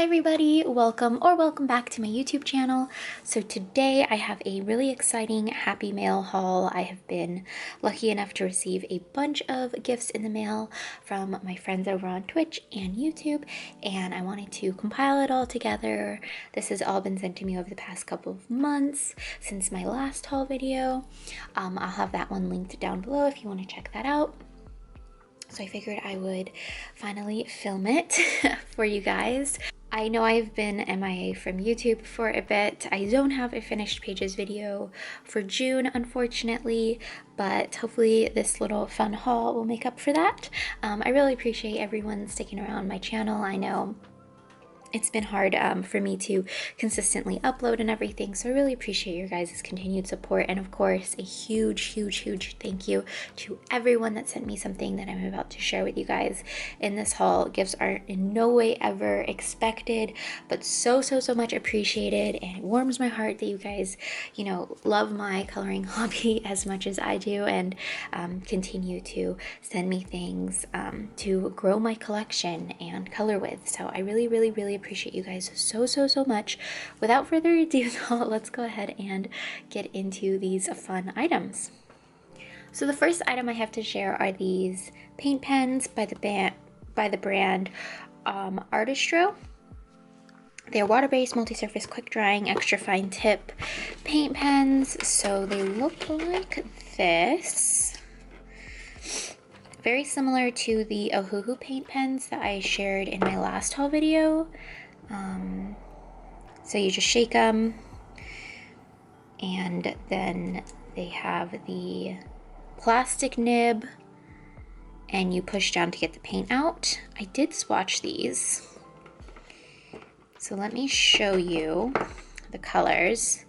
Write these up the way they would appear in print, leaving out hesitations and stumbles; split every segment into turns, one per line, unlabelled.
Hi everybody, welcome back to my YouTube channel. So today I have a really exciting happy mail haul. I have been lucky enough to receive a bunch of gifts in the mail from my friends over on Twitch and YouTube, and I wanted to compile it all together. This has all been sent to me over the past couple of months since my last haul video. I'll have that one linked down below if you want to check that out. So I figured I would finally film it for you guys. I know I've been MIA from YouTube for a bit. I don't have a finished pages video for June, unfortunately, but hopefully this little fun haul will make up for that. I really appreciate everyone sticking around my channel. I know it's been hard for me to consistently upload and everything, so I really appreciate your guys' continued support. And of course, a huge thank you to everyone that sent me something that I'm about to share with you guys in this haul. Gifts are in no way ever expected, but so much appreciated, and it warms my heart that you guys, you know, love my coloring hobby as much as I do, and continue to send me things to grow my collection and color with. So I really appreciate you guys so much. Without further ado though, let's go ahead and get into these fun items. So the first item I have to share are these paint pens by the brand Artistro. They're water-based, multi-surface, quick-drying, extra fine tip paint pens. So they look like this. Very similar to the Ohuhu paint pens that I shared in my last haul video. So you just shake them, and then they have the plastic nib, and you push down to get the paint out. I did swatch these, so let me show you the colors.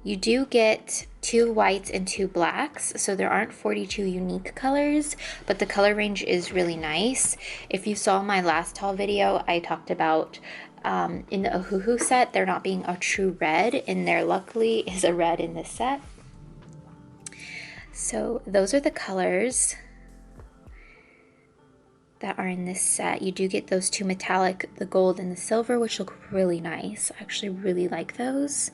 You do get 2 whites and 2 blacks, so there aren't 42 unique colors, but the color range is really nice. If you saw my last haul video, I talked about in the Ohuhu set, there not being a true red, and there luckily is a red in this set. So those are the colors that are in this set. You do get those 2 metallic, the gold and the silver, which look really nice. I actually really like those.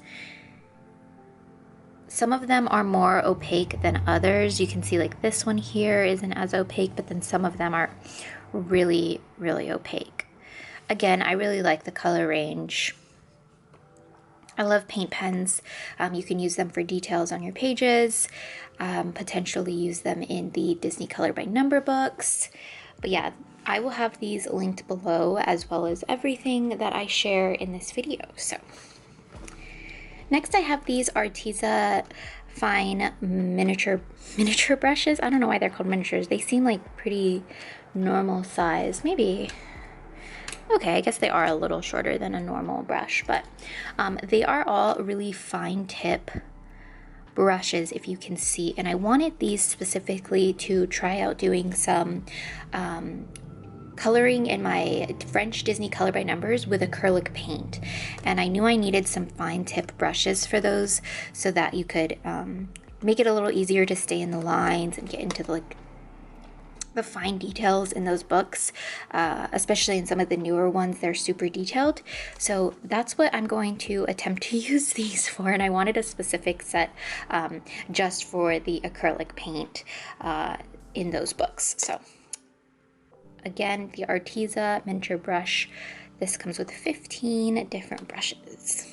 Some of them are more opaque than others. You can see like this one here isn't as opaque, but then some of them are really opaque. Again, I really like the color range. I love paint pens. You can use them for details on your pages, potentially use them in the Disney Color by Number books. But yeah, I will have these linked below, as well as everything that I share in this video. So next I have these Arteza fine miniature brushes. I don't know why they're called miniatures. They seem like pretty normal size. Maybe, okay, I guess they are a little shorter than a normal brush, but they are all really fine tip brushes, if you can see. And I wanted these specifically to try out doing some coloring in my French Disney Color by Numbers with acrylic paint, and I knew I needed some fine tip brushes for those so that you could make it a little easier to stay in the lines and get into the fine details in those books, especially in some of the newer ones. They're super detailed, so that's what I'm going to attempt to use these for. And I wanted a specific set just for the acrylic paint in those books. So again, the Arteza miniature brush. This comes with 15 different brushes.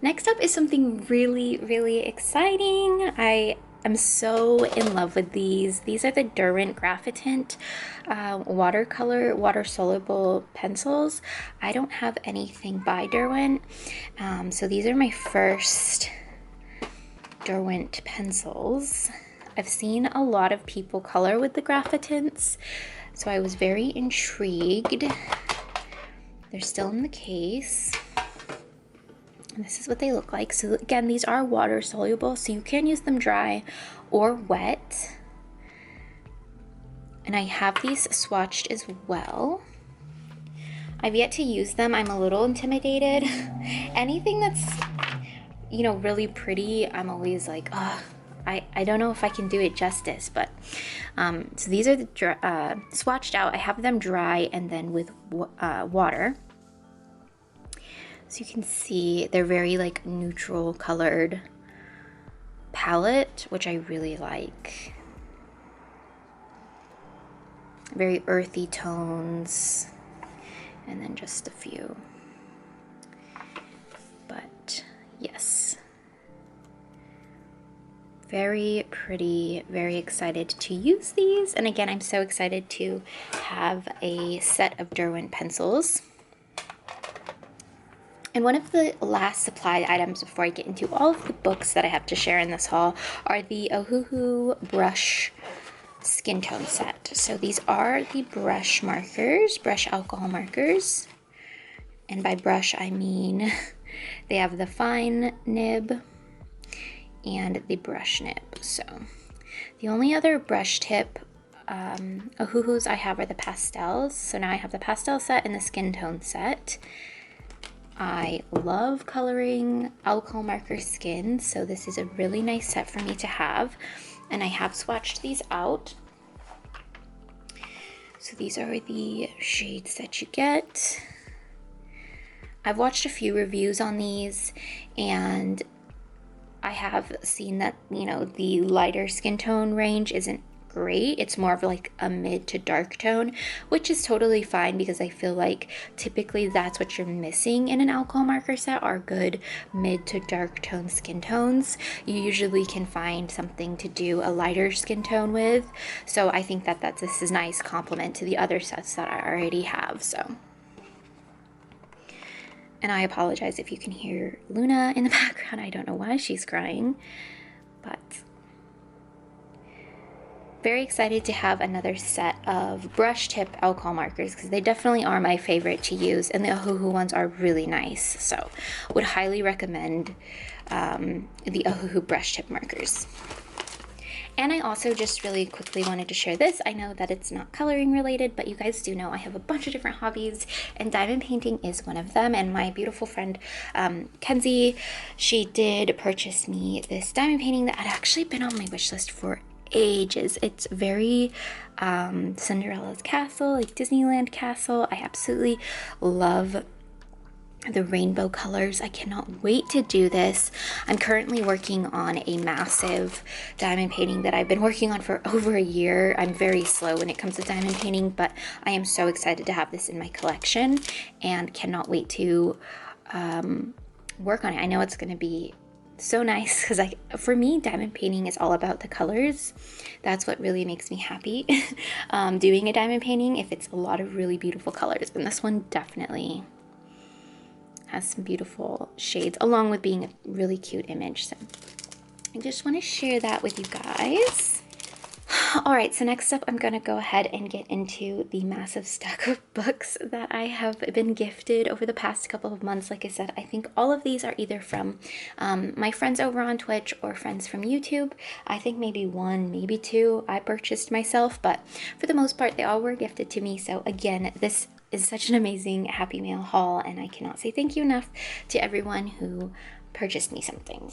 Next up is something really exciting. I am so in love with these. These are the Derwent Graphite watercolor, water-soluble pencils. I don't have anything by Derwent, so these are my first Derwent pencils. I've seen a lot of people color with the Graphitants, so I was very intrigued. They're still in the case. And this is what they look like. So again, these are water soluble, so you can use them dry or wet. And I have these swatched as well. I've yet to use them. I'm a little intimidated. Anything that's, you know, really pretty, I'm always like, oh, I don't know if I can do it justice, but so these are the swatched out. I have them dry and then with water. So you can see they're very like neutral colored palette, which I really like. Very earthy tones, and then just a few. But yes, very pretty, very excited to use these. And again, I'm so excited to have a set of Derwent pencils. And one of the last supply items before I get into all of the books that I have to share in this haul are the Ohuhu brush skin tone set. So these are the brush markers, brush alcohol markers. And by brush, I mean they have the fine nib and the brush nib. So the only other brush tip Ohuhus I have are the pastels. So now I have the pastel set and the skin tone set. I love coloring alcohol marker skin, so this is a really nice set for me to have. And I have swatched these out. So these are the shades that you get. I've watched a few reviews on these, and I have seen that, you know, the lighter skin tone range isn't great. It's more of like a mid to dark tone, which is totally fine because I feel like typically that's what you're missing in an alcohol marker set are good mid to dark tone skin tones. You usually can find something to do a lighter skin tone with. So I think that this is a nice complement to the other sets that I already have. So. And I apologize if you can hear Luna in the background. I don't know why she's crying, but very excited to have another set of brush tip alcohol markers because they definitely are my favorite to use, and the Ohuhu ones are really nice. So would highly recommend the Ohuhu brush tip markers. And I also just really quickly wanted to share this. I know that it's not coloring related, but you guys do know I have a bunch of different hobbies, and diamond painting is one of them. And my beautiful friend, Kenzie, she did purchase me this diamond painting that had actually been on my wish list for ages. It's very Cinderella's castle, like Disneyland castle. I absolutely love the rainbow colors. I cannot wait to do this. I'm currently working on a massive diamond painting that I've been working on for over a year. I'm very slow when it comes to diamond painting, but I am so excited to have this in my collection and cannot wait to work on it. I know it's going to be so nice because for me, diamond painting is all about the colors. That's what really makes me happy doing a diamond painting, if it's a lot of really beautiful colors. And this one definitely has some beautiful shades, along with being a really cute image. So I just want to share that with you guys. All right, so next up, I'm going to go ahead and get into the massive stack of books that I have been gifted over the past couple of months. Like I said, I think all of these are either from my friends over on Twitch or friends from YouTube. I think maybe one, maybe two I purchased myself, but for the most part, they all were gifted to me. So again, this is such an amazing Happy Mail haul, and I cannot say thank you enough to everyone who purchased me something.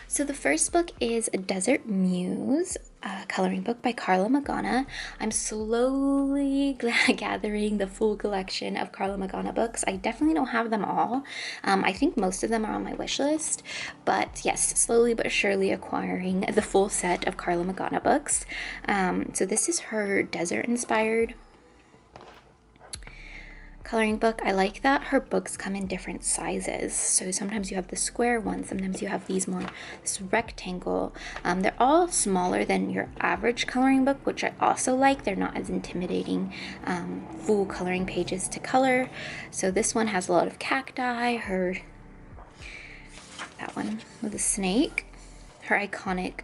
So the first book is Desert Muse, a coloring book by Carla Magana. I'm slowly gathering the full collection of Carla Magana books. I definitely don't have them all. I think most of them are on my wish list, but yes, slowly but surely acquiring the full set of Carla Magana books. So this is her desert-inspired coloring book. I like that her books come in different sizes. So sometimes you have the square one, sometimes you have this rectangle. They're all smaller than your average coloring book, which I also like. They're not as intimidating, full coloring pages to color. So this one has a lot of cacti, that one with a snake, her iconic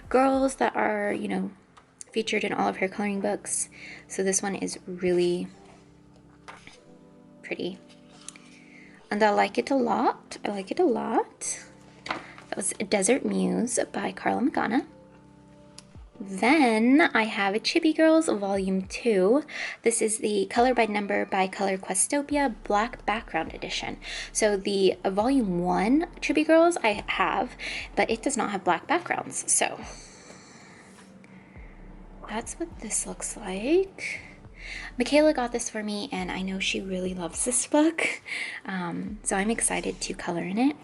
girls that are, you know, featured in all of her coloring books. So this one is really pretty, and I like it a lot. That was Desert Muse by Carla Magana. Then I have a Chibi Girls Volume 2. This is the Color by Number by Color Questopia Black Background Edition. So the Volume 1 Chibi Girls I have, but it does not have black backgrounds. So that's what this looks like. Michaela got this for me, and I know she really loves this book, so I'm excited to color in it.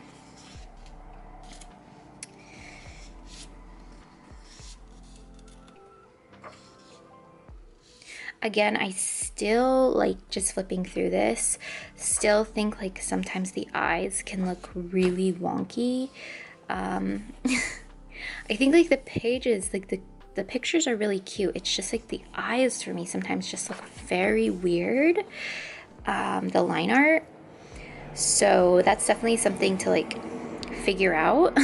Again, I still, like, just flipping through this, still think like sometimes the eyes can look really wonky. I think like the pages, like the pictures are really cute. It's just like the eyes for me sometimes just look very weird, the line art. So that's definitely something to like figure out.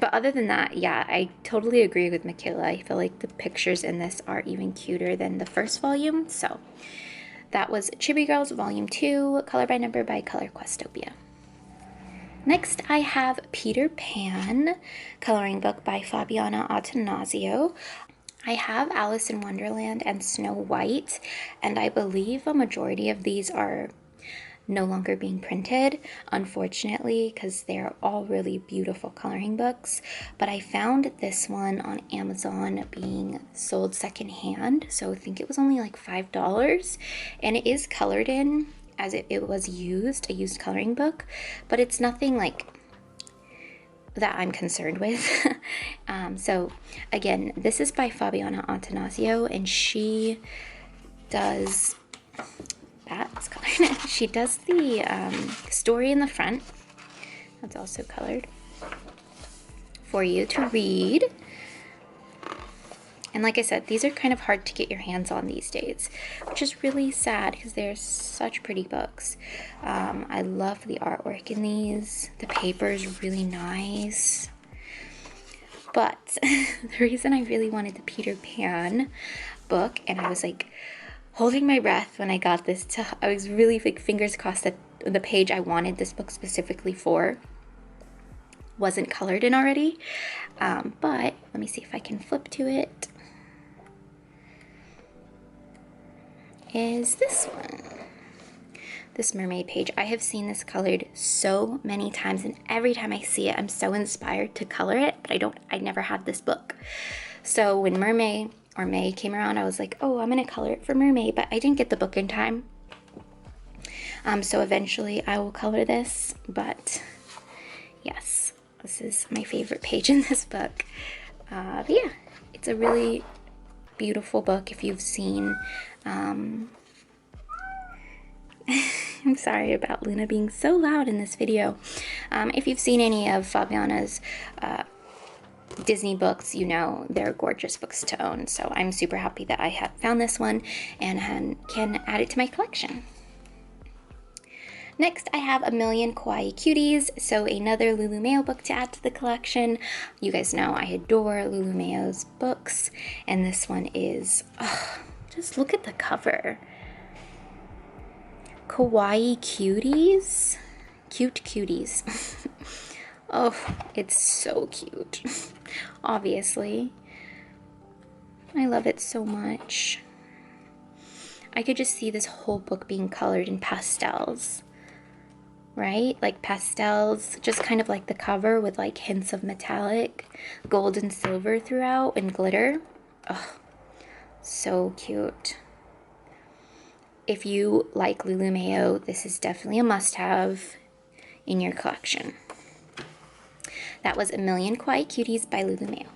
But other than that, yeah, I totally agree with Michaela. I feel like the pictures in this are even cuter than the first volume. So that was Chibi Girls Volume 2, Color by Number by Color Questopia. Next, I have Peter Pan, coloring book by Fabiana Attanasio. I have Alice in Wonderland and Snow White, and I believe a majority of these are no longer being printed, unfortunately, because they're all really beautiful coloring books. But I found this one on Amazon being sold secondhand, so I think it was only like $5, and it is colored in as it was used, a used coloring book, but it's nothing like that I'm concerned with. So again, this is by Fabiana Attanasio, and she does that's colored. She does the story in the front. That's also colored for you to read. And like I said, these are kind of hard to get your hands on these days, which is really sad because they're such pretty books. I love the artwork in these. The paper is really nice. But the reason I really wanted the Peter Pan book, and I was like holding my breath when I got this, I was really like fingers crossed that the page I wanted this book specifically for wasn't colored in already. But let me see if I can flip to it. Is this one. This mermaid page. I have seen this colored so many times, and every time I see it, I'm so inspired to color it, but I never had this book. So when May came around, I was like, oh, I'm gonna color it for Mermaid, but I didn't get the book in time. So eventually I will color this, but yes, this is my favorite page in this book. But yeah, it's a really beautiful book. If you've seen, I'm sorry about Luna being so loud in this video. If you've seen any of Fabiana's Disney books, you know they're gorgeous books to own. So I'm super happy that I have found this one and can add it to my collection. Next, I have A Million Kawaii Cuties, so another Lulu Mayo book to add to the collection. You guys know I adore Lulu Mayo's books, and this one is, just look at the cover. Kawaii Cuties? Cute Cuties. Oh, it's so cute. Obviously. I love it so much. I could just see this whole book being colored in pastels. Right? Like pastels, just kind of like the cover with like hints of metallic, gold and silver throughout, and glitter. Oh, so cute. If you like Lulu Mayo, this is definitely a must-have in your collection. That was A Million Kawaii Cuties by Lulu Mayo.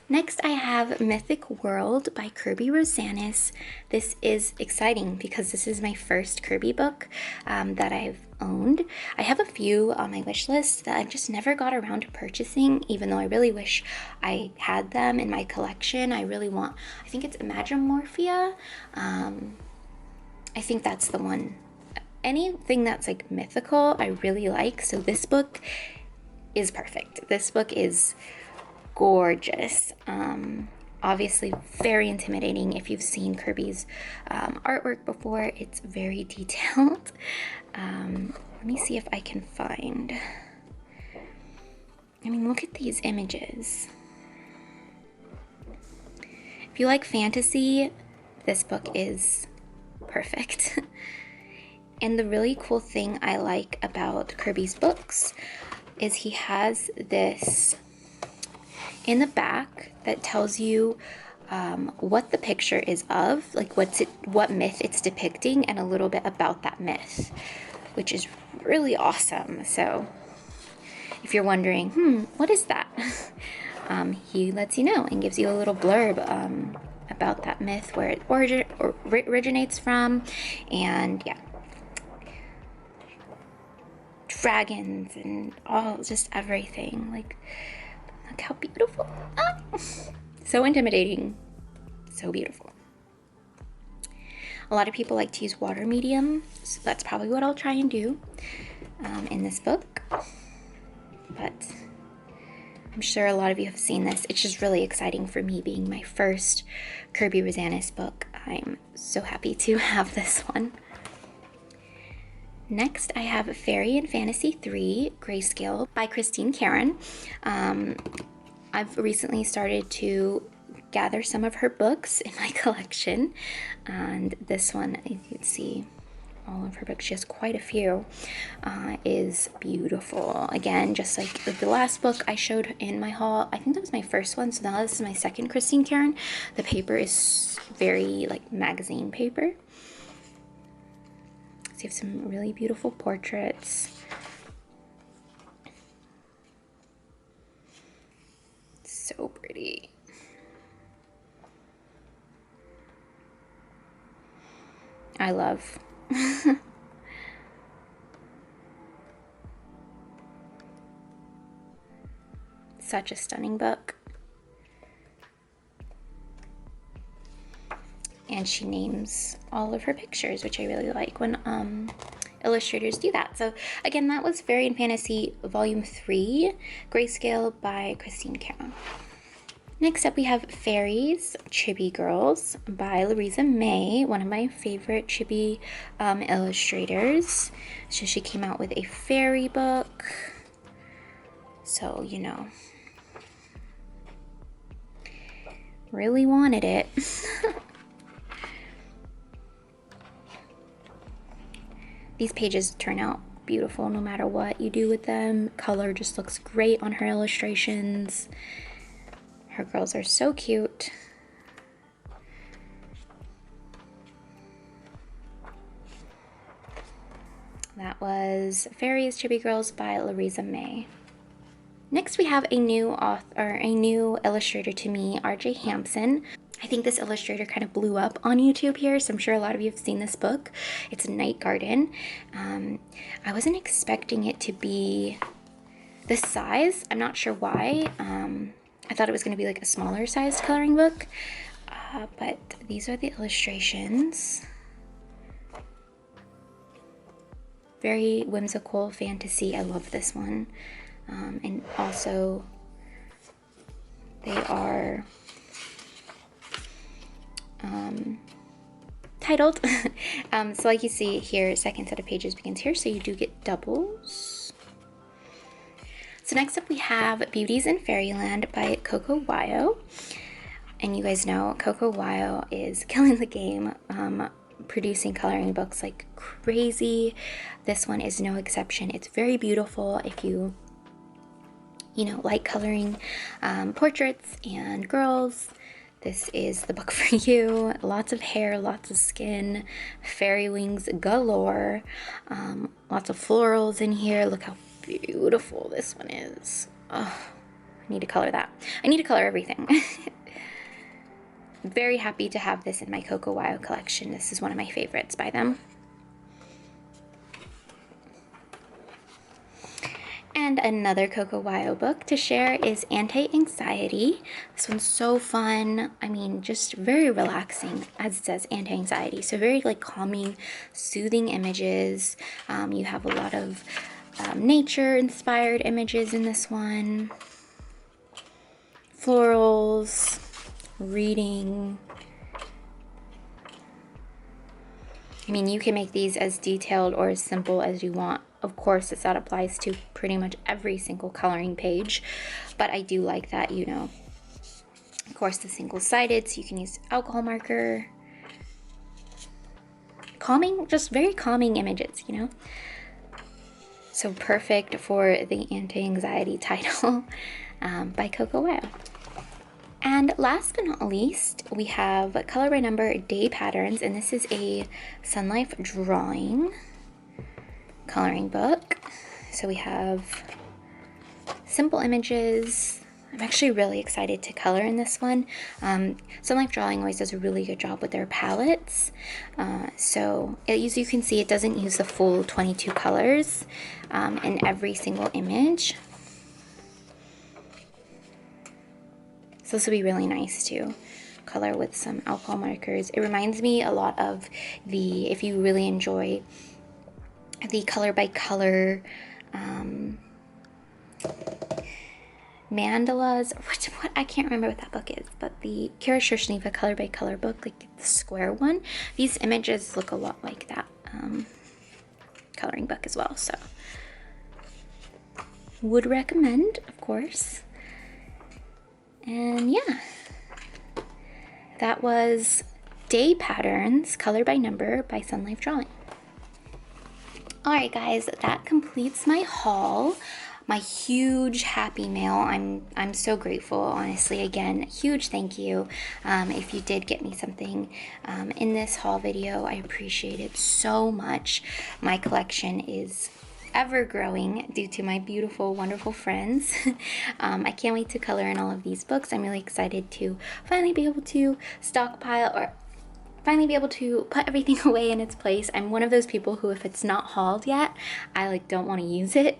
Next, I have Mythic World by Kirby Rosanis. This is exciting because this is my first Kirby book that I've owned. I have a few on my wish list that I just never got around to purchasing, even though I really wish I had them in my collection. I think it's Imagimorphia. I think that's the one. Anything that's like mythical, I really like. So this book is perfect. This book is gorgeous. Obviously very intimidating. If you've seen Kirby's artwork before, it's very detailed. Let me see if I can find. I mean, look at these images. If you like fantasy, this book is perfect. And the really cool thing I like about Kirby's books is he has this in the back that tells you what the picture is of, like what myth it's depicting, and a little bit about that myth, which is really awesome. So if you're wondering, what is that? He lets you know and gives you a little blurb about that myth, where it originates from, and yeah, dragons and all, just everything. Like, look how beautiful. Ah! So intimidating, so beautiful. A lot of people like to use water medium, so that's probably what I'll try and do in this book. But I'm sure a lot of you have seen this. It's just really exciting for me, being my first Kirby Rosanis book. I'm so happy to have this one. Next, I have Fairy and Fantasy 3 Grayscale by Christine Karen. I've recently started to gather some of her books in my collection, and this one, as you can see, all of her books, she has quite a few, is beautiful. Again, just like the last book I showed in my haul, I think that was my first one, so now this is my second Christine Karen. The paper is very like magazine paper. So you have some really beautiful portraits. So pretty. I love. Such a stunning book. And she names all of her pictures, which I really like when illustrators do that. So again, that was Fairy and Fantasy Volume 3, Grayscale by Christine Karen. Next up, we have Fairies, Chibi Girls by Louisa May, one of my favorite Chibi illustrators. So she came out with a fairy book. So, you know, really wanted it. These pages turn out beautiful no matter what you do with them. Color just looks great on her illustrations. Her girls are so cute. That was Fairies, Chibi Girls by Louisa May. Next, we have a new illustrator to me, RJ Hampson. I think this illustrator kind of blew up on YouTube here, so I'm sure a lot of you have seen this book. It's Night Garden. I wasn't expecting it to be this size. I'm not sure why. I thought it was going to be like a smaller sized coloring book, but these are the illustrations. Very whimsical fantasy. I love this one. And also they are titled. So like you see here, second set of pages begins here, so you do get doubles. So next up we have Beauties in Fairyland by Kawaii. And you guys know Kawaii is killing the game, producing coloring books like crazy. This one is no exception. It's very beautiful if you know, like coloring portraits and girls. This is the book for you. Lots of hair, lots of skin, fairy wings galore, lots of florals in here. Look how beautiful this one is. Oh, I need to color that. I need to color everything. Very happy to have this in my Kawaii collection. This is one of my favorites by them. And another Kawaii book to share is Anti-Anxiety. This one's so fun. I mean, just very relaxing, as it says, anti-anxiety. So very like calming, soothing images. You have a lot of nature-inspired images in this one. Florals, reading. I mean, you can make these as detailed or as simple as you want. of course, that applies to pretty much every single coloring page, but I do like that, you know, of course, the single-sided, so you can use alcohol marker. Calming, just very calming images, you know? So perfect for the anti-anxiety title by Kawaii. And last but not least, we have color by number day patterns, and this is a Sun Life drawing coloring book. So we have simple images. I'm actually really excited to color in this one. Sun Life Drawing always does a really good job with their palettes. So as you can see, it doesn't use the full 22 colors in every single image. So this will be really nice to color with some alcohol markers. It reminds me a lot of the, if you really enjoy the color by color mandalas, what I can't remember what that book is, but the Kira Shushniva color by color book, like the square one, these images look a lot like that coloring book as well. So would recommend, of course. And yeah, that was Day Patterns Color by Number by Sun Life Drawing. Alright guys, that completes my haul. My huge happy mail. I'm so grateful, honestly. Again, huge thank you if you did get me something in this haul video. I appreciate it so much. My collection is ever growing due to my beautiful, wonderful friends. I can't wait to color in all of these books. I'm really excited to finally be able to stockpile, or finally be able to put everything away in its place. I'm one of those people who, if it's not hauled yet, I like don't want to use it.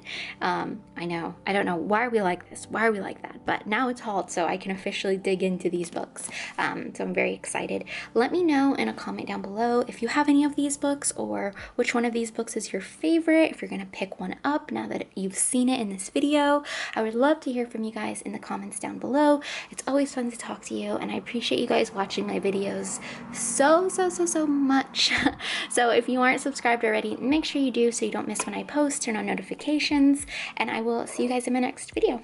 I know, I don't know, why are we like this? Why are we like that? But now it's hauled, so I can officially dig into these books. So I'm very excited. Let me know in a comment down below if you have any of these books, or which one of these books is your favorite, if you're gonna pick one up now that you've seen it in this video. I would love to hear from you guys in the comments down below. It's always fun to talk to you, and I appreciate you guys watching my videos so much. So if you aren't subscribed already, make sure you do so you don't miss when I post. Turn on notifications, and I will see you guys in my next video.